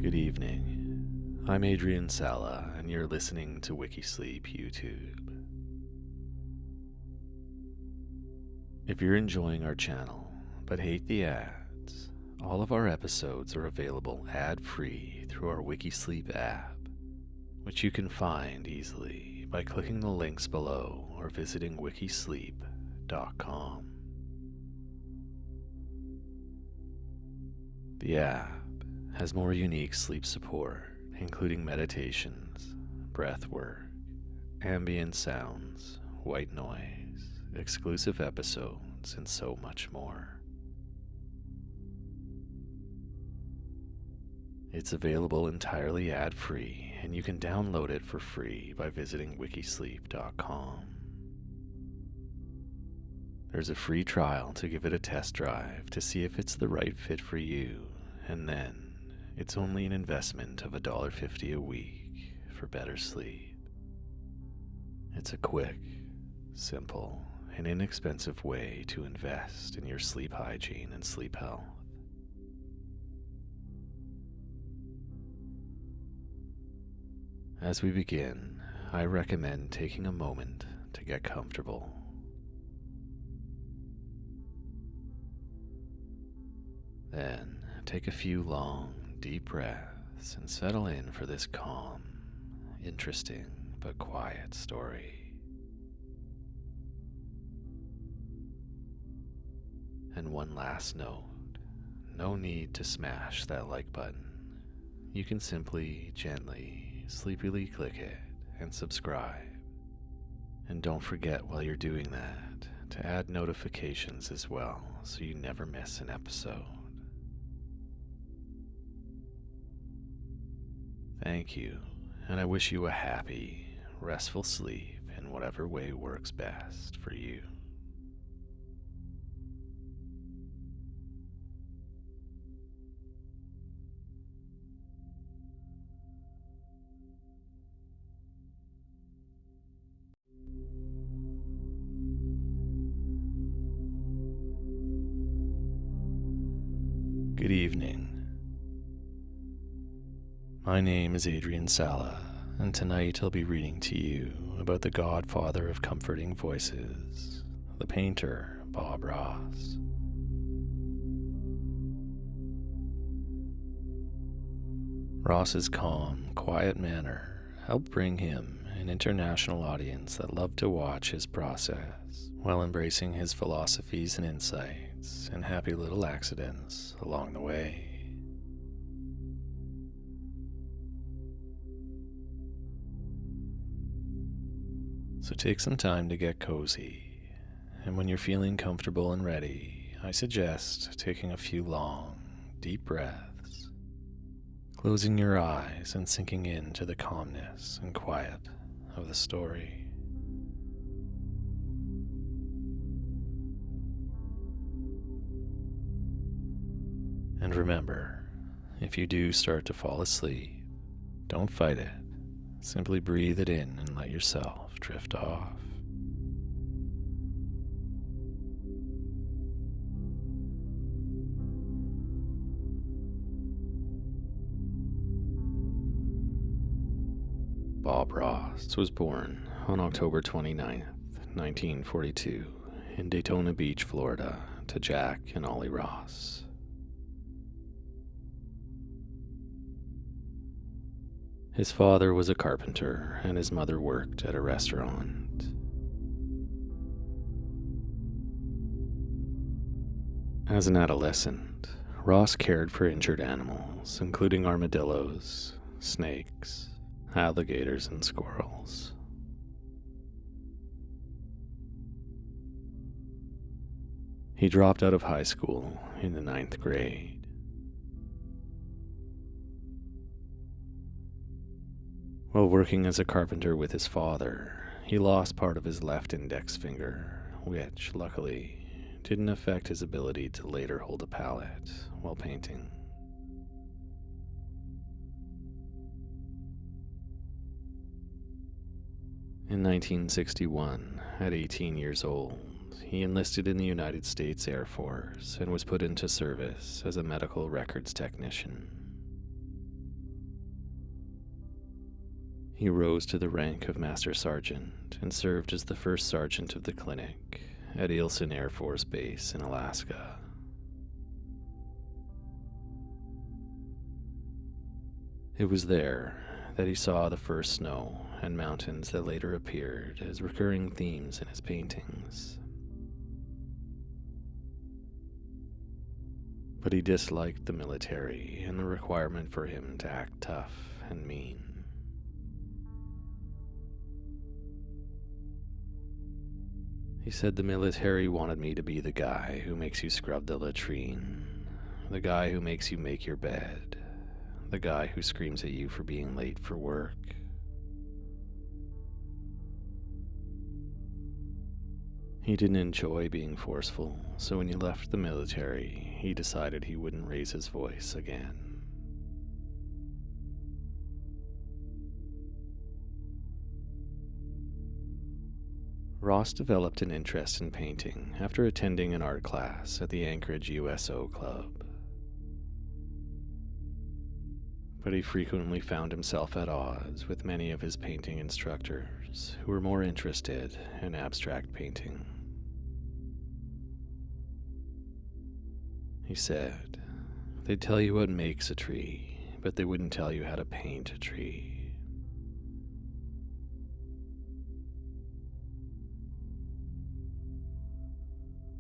Good evening. I'm Adrien Sala, and you're listening to WikiSleep YouTube. If you're enjoying our channel, but hate the ads, all of our episodes are available ad-free through our WikiSleep app, which you can find easily by clicking the links below or visiting WikiSleep.com. The app has more unique sleep support, including meditations, breath work, ambient sounds, white noise, exclusive episodes, and so much more. It's available entirely ad-free, and you can download it for free by visiting WikiSleep.com. There's a free trial to give it a test drive to see if it's the right fit for you, and then it's only an investment of $1.50 a week for better sleep. It's a quick, simple, and inexpensive way to invest in your sleep hygiene and sleep health. As we begin, I recommend taking a moment to get comfortable. Then take a few long, deep breaths and settle in for this calm, interesting, but quiet story. And one last note, no need to smash that like button. You can simply, gently, sleepily click it and subscribe. And don't forget while you're doing that to add notifications as well so you never miss an episode. Thank you, and I wish you a happy, restful sleep in whatever way works best for you. Good evening. My name is Adrien Sala, and tonight I'll be reading to you about the godfather of comforting voices, the painter Bob Ross. Ross's calm, quiet manner helped bring him an international audience that loved to watch his process while embracing his philosophies and insights and happy little accidents along the way. So take some time to get cozy, and when you're feeling comfortable and ready, I suggest taking a few long, deep breaths, closing your eyes and sinking into the calmness and quiet of the story. And remember, if you do start to fall asleep, don't fight it. Simply breathe it in and let yourself drift off. Bob Ross was born on October 29th, 1942, in Daytona Beach, Florida, to Jack and Ollie Ross. His father was a carpenter, and his mother worked at a restaurant. As an adolescent, Ross cared for injured animals, including armadillos, snakes, alligators, and squirrels. He dropped out of high school in the 9th grade. While working as a carpenter with his father, he lost part of his left index finger, which, luckily, didn't affect his ability to later hold a palette while painting. In 1961, at 18 years old, he enlisted in the United States Air Force and was put into service as a medical records technician. He rose to the rank of Master Sergeant and served as the first sergeant of the clinic at Ilsen Air Force Base in Alaska. It was there that he saw the first snow and mountains that later appeared as recurring themes in his paintings. But he disliked the military and the requirement for him to act tough and mean. He said the military wanted me to be the guy who makes you scrub the latrine, the guy who makes you make your bed, the guy who screams at you for being late for work. He didn't enjoy being forceful, so when he left the military, he decided he wouldn't raise his voice again. Ross developed an interest in painting after attending an art class at the Anchorage USO Club. But he frequently found himself at odds with many of his painting instructors who were more interested in abstract painting. He said, "They'd tell you what makes a tree, but they wouldn't tell you how to paint a tree."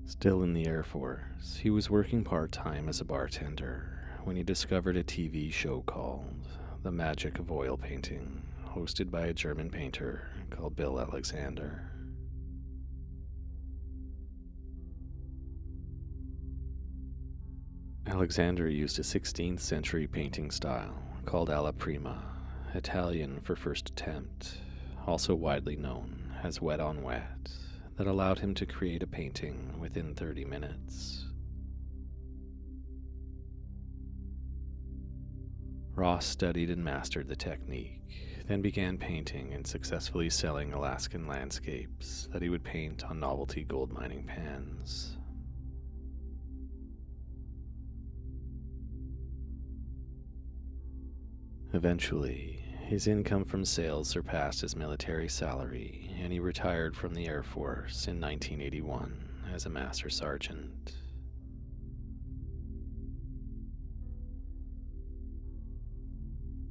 Still in the Air Force, he was working part-time as a bartender when he discovered a TV show called The Magic of Oil Painting, hosted by a German painter called Bill Alexander. Alexander used a 16th century painting style called alla prima, Italian for first attempt, also widely known as wet on wet, that allowed him to create a painting within 30 minutes. Ross studied and mastered the technique, then began painting and successfully selling Alaskan landscapes that he would paint on novelty gold mining pans. Eventually, his income from sales surpassed his military salary, and he retired from the Air Force in 1981 as a Master Sergeant.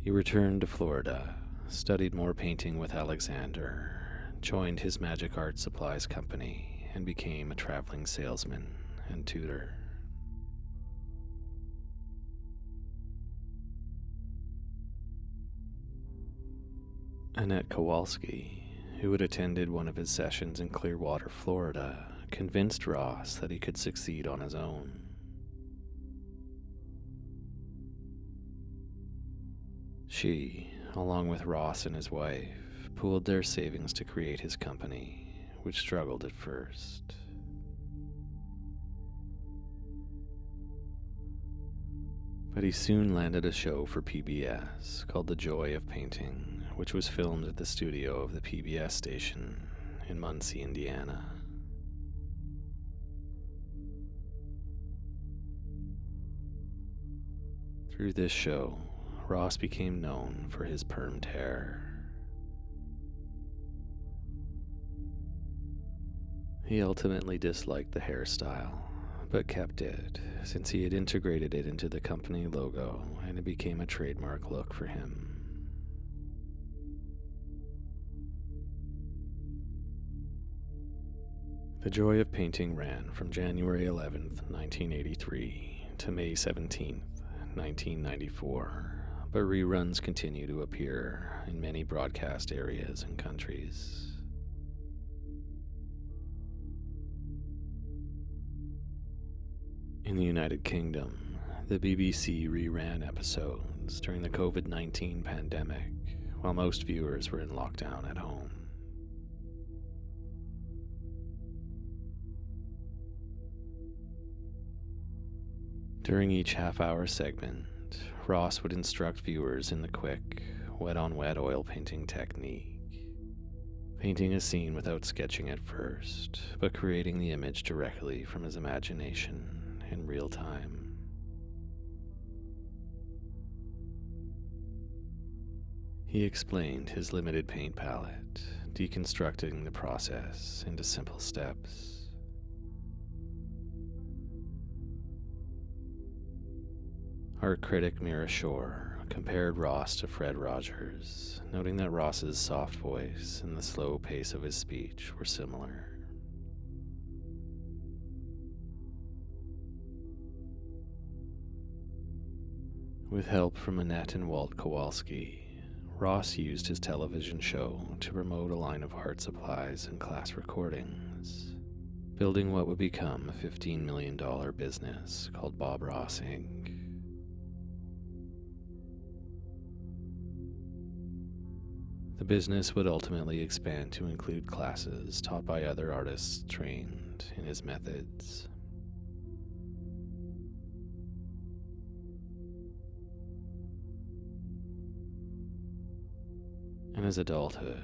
He returned to Florida, studied more painting with Alexander, joined his magic art supplies company, and became a traveling salesman and tutor. Annette Kowalski, who had attended one of his sessions in Clearwater, Florida, convinced Ross that he could succeed on his own. She, along with Ross and his wife, pooled their savings to create his company, which struggled at first. But he soon landed a show for PBS called The Joy of Painting, which was filmed at the studio of the PBS station in Muncie, Indiana. Through this show, Ross became known for his permed hair. He ultimately disliked the hairstyle, but kept it since he had integrated it into the company logo and it became a trademark look for him. The Joy of Painting ran from January 11th, 1983 to May 17th, 1994, but reruns continue to appear in many broadcast areas and countries. In the United Kingdom, the BBC reran episodes during the COVID-19 pandemic, while most viewers were in lockdown at home. During each half-hour segment, Ross would instruct viewers in the quick, wet-on-wet oil painting technique, painting a scene without sketching at first, but creating the image directly from his imagination in real time. He explained his limited paint palette, deconstructing the process into simple steps. Art critic Mira Shore compared Ross to Fred Rogers, noting that Ross's soft voice and the slow pace of his speech were similar. With help from Annette and Walt Kowalski, Ross used his television show to promote a line of art supplies and class recordings, building what would become a $15 million business called Bob Ross, Inc. The business would ultimately expand to include classes taught by other artists trained in his methods. In his adulthood,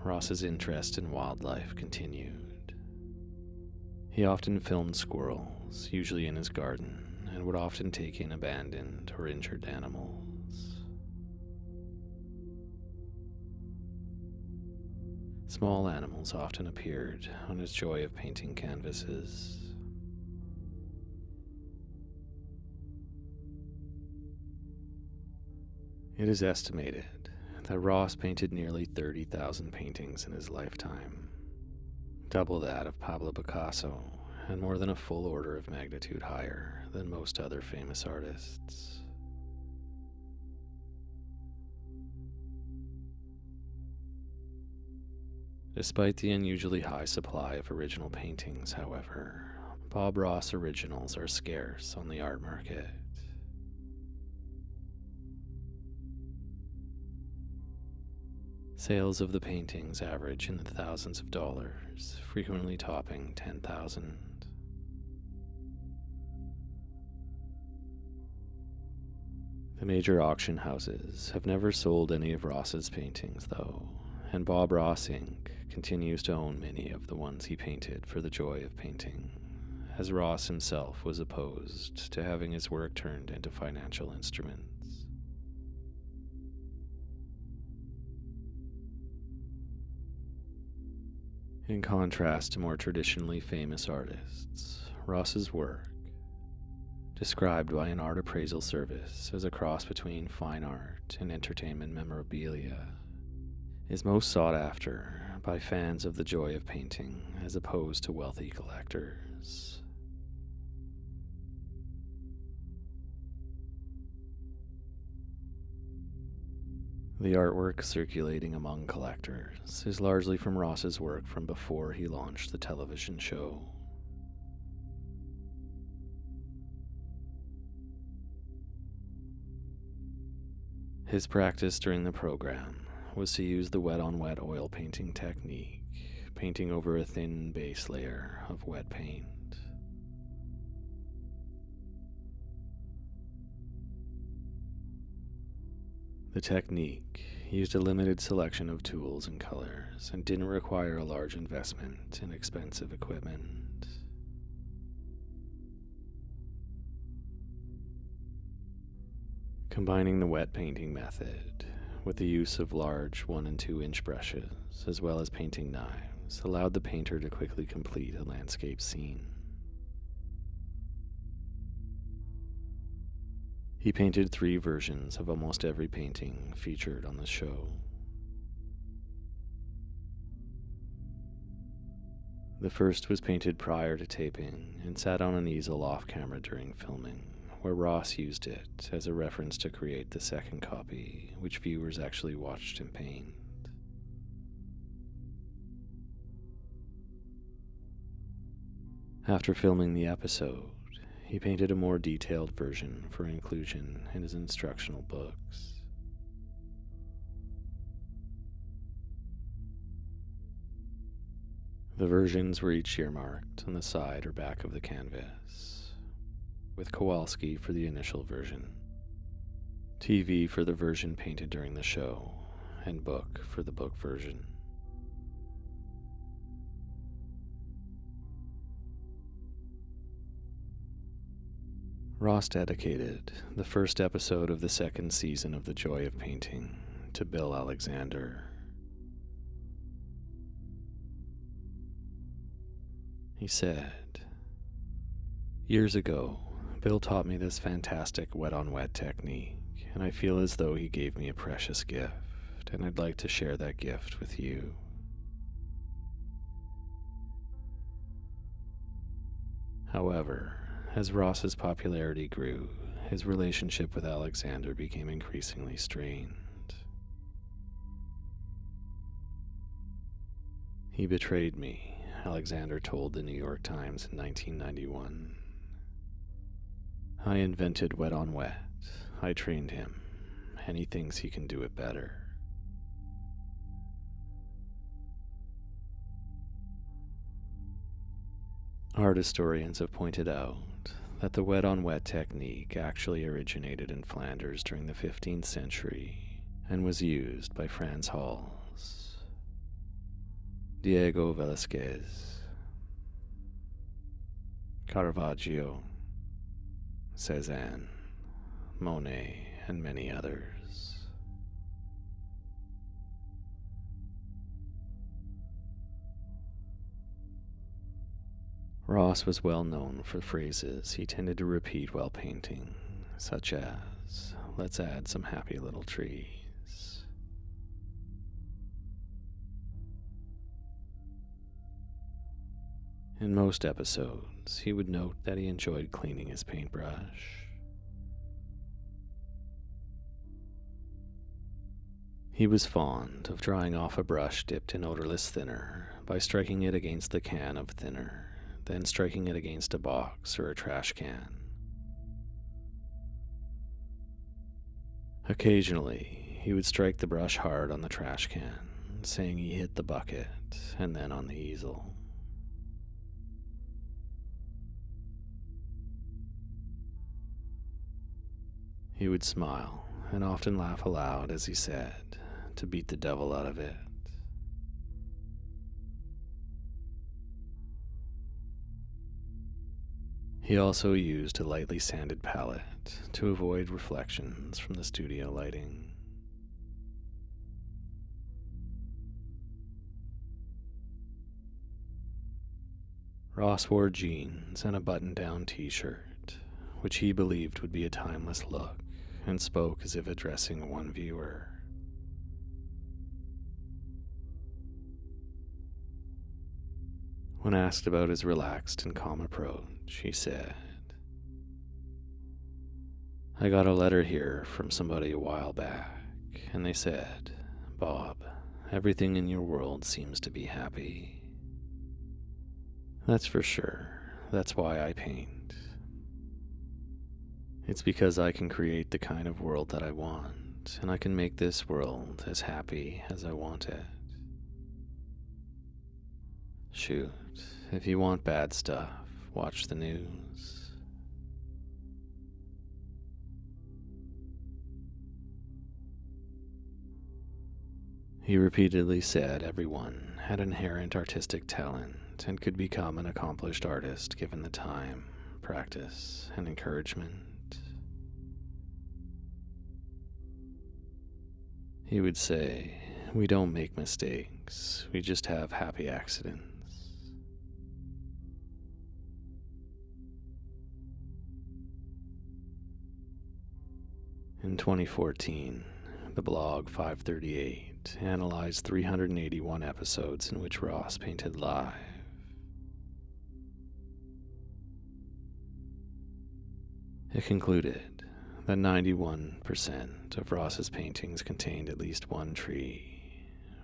Ross's interest in wildlife continued. He often filmed squirrels, usually in his garden, and would often take in abandoned or injured animals. Small animals often appeared on his joy of painting canvases. It is estimated that Ross painted nearly 30,000 paintings in his lifetime, double that of Pablo Picasso, and more than a full order of magnitude higher than most other famous artists. Despite the unusually high supply of original paintings, however, Bob Ross originals are scarce on the art market. Sales of the paintings average in the thousands of dollars, frequently topping $10,000. The major auction houses have never sold any of Ross's paintings, though, and Bob Ross, Inc. continues to own many of the ones he painted for the joy of painting, as Ross himself was opposed to having his work turned into financial instruments. In contrast to more traditionally famous artists, Ross's work, described by an art appraisal service as a cross between fine art and entertainment memorabilia, is most sought after by fans of the joy of painting as opposed to wealthy collectors. The artwork circulating among collectors is largely from Ross's work from before he launched the television show. His practice during the program was to use the wet-on-wet oil painting technique, painting over a thin base layer of wet paint. The technique used a limited selection of tools and colors and didn't require a large investment in expensive equipment. Combining the wet painting method with the use of large 1 and 2 inch brushes, as well as painting knives, allowed the painter to quickly complete a landscape scene. He painted 3 versions of almost every painting featured on the show. The first was painted prior to taping and sat on an easel off camera during filming, where Ross used it as a reference to create the second copy, which viewers actually watched him paint. After filming the episode, he painted a more detailed version for inclusion in his instructional books. The versions were each earmarked on the side or back of the canvas, with Kowalski for the initial version, TV for the version painted during the show, and book for the book version. Ross dedicated the first episode of the second season of The Joy of Painting to Bill Alexander. He said, "Years ago, Bill taught me this fantastic wet-on-wet technique, and I feel as though he gave me a precious gift, and I'd like to share that gift with you." However, as Ross's popularity grew, his relationship with Alexander became increasingly strained. "He betrayed me," Alexander told the New York Times in 1991. "I invented wet on wet. I trained him, and he thinks he can do it better." Art historians have pointed out that the wet-on-wet technique actually originated in Flanders during the 15th century and was used by Frans Hals, Diego Velázquez, Caravaggio, Cézanne, Monet, and many others. Ross was well known for phrases he tended to repeat while painting, such as, "Let's add some happy little trees." In most episodes, he would note that he enjoyed cleaning his paintbrush. He was fond of drying off a brush dipped in odorless thinner by striking it against the can of thinner, then striking it against a box or a trash can. Occasionally, he would strike the brush hard on the trash can, saying he hit the bucket, and then on the easel. He would smile and often laugh aloud as he said, "To beat the devil out of it." He also used a lightly sanded palette to avoid reflections from the studio lighting. Ross wore jeans and a button-down t-shirt, which he believed would be a timeless look, and spoke as if addressing one viewer. When asked about his relaxed and calm approach, he said, "I got a letter here from somebody a while back, and they said, 'Bob, everything in your world seems to be happy.' That's for sure. That's why I paint. It's because I can create the kind of world that I want, and I can make this world as happy as I want it. Shoot, if you want bad stuff, watch the news." He repeatedly said everyone had inherent artistic talent and could become an accomplished artist given the time, practice, and encouragement. He would say, "We don't make mistakes, we just have happy accidents." In 2014, the blog 538 analyzed 381 episodes in which Ross painted live. It concluded that 91% of Ross's paintings contained at least one tree,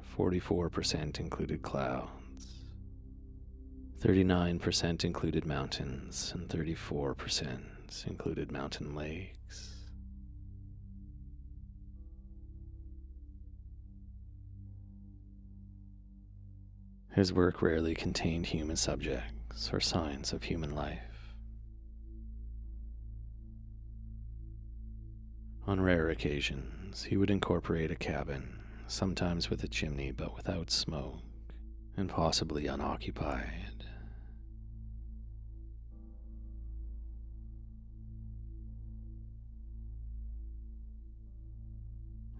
44% included clouds, 39% included mountains, and 34% included mountain lakes. His work rarely contained human subjects or signs of human life. On rare occasions, he would incorporate a cabin, sometimes with a chimney but without smoke, and possibly unoccupied.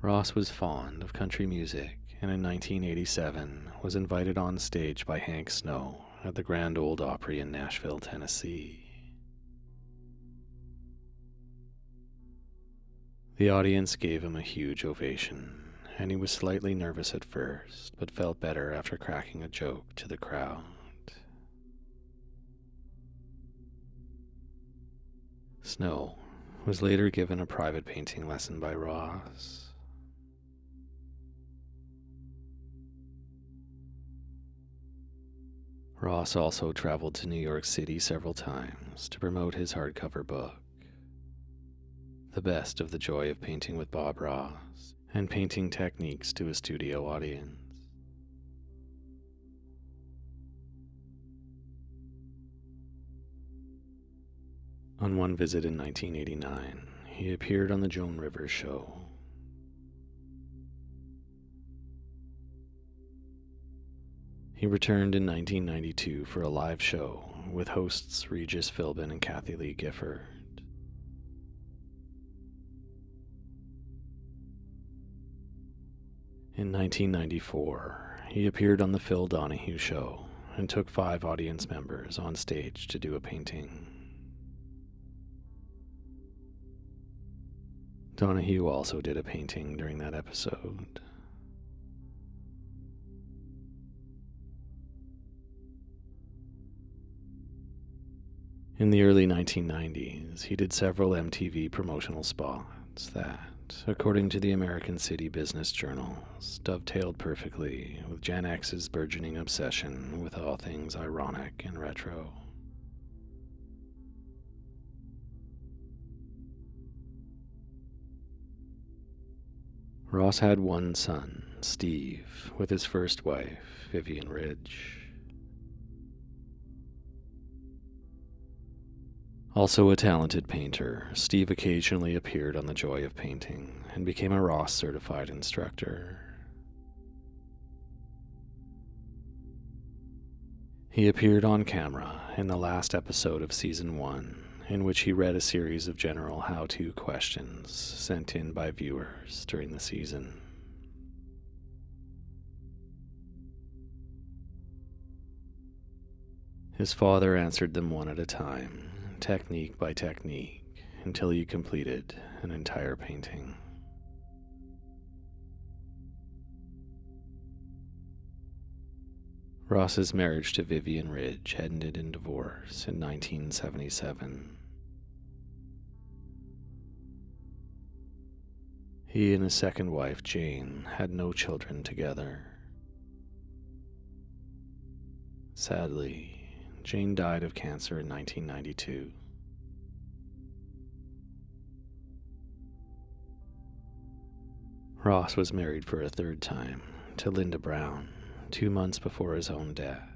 Ross was fond of country music, and in 1987 was invited on stage by Hank Snow at the Grand Ole Opry in Nashville, Tennessee. The audience gave him a huge ovation, and he was slightly nervous at first, but felt better after cracking a joke to the crowd. Snow was later given a private painting lesson by Ross. Ross also traveled to New York City several times to promote his hardcover book, The Best of the Joy of Painting with Bob Ross, and painting techniques to a studio audience. On one visit in 1989, he appeared on the Joan Rivers Show. He returned in 1992 for a live show with hosts Regis Philbin and Kathy Lee Gifford. In 1994, he appeared on The Phil Donahue Show and took 5 audience members on stage to do a painting. Donahue also did a painting during that episode. In the early 1990s, he did several MTV promotional spots that, according to the American City Business Journals, dovetailed perfectly with Gen X's burgeoning obsession with all things ironic and retro. Ross had one son, Steve, with his first wife, Vivian Ridge. Also a talented painter, Steve occasionally appeared on The Joy of Painting and became a Ross certified instructor. He appeared on camera in the last episode of Season 1, in which he read a series of general how-to questions sent in by viewers during the season. His father answered them one at a time, technique by technique, until he completed an entire painting. Ross's marriage to Vivian Ridge ended in divorce in 1977. He and his second wife, Jane, had no children together. Sadly, Jane died of cancer in 1992. Ross was married for a third time to Linda Brown, 2 months before his own death.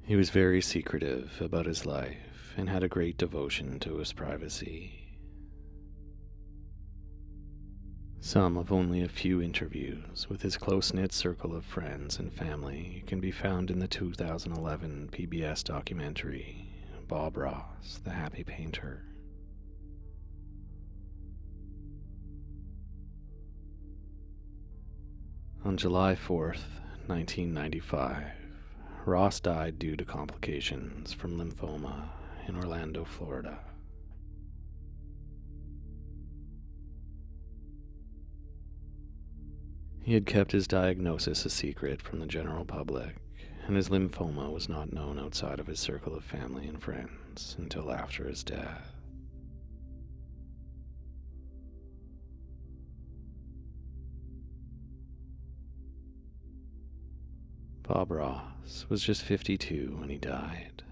He was very secretive about his life and had a great devotion to his privacy. Some of only a few interviews with his close-knit circle of friends and family can be found in the 2011 PBS documentary, Bob Ross, The Happy Painter. On July 4th, 1995, Ross died due to complications from lymphoma in Orlando, Florida. He had kept his diagnosis a secret from the general public, and his lymphoma was not known outside of his circle of family and friends until after his death. Bob Ross was just 52 when he died.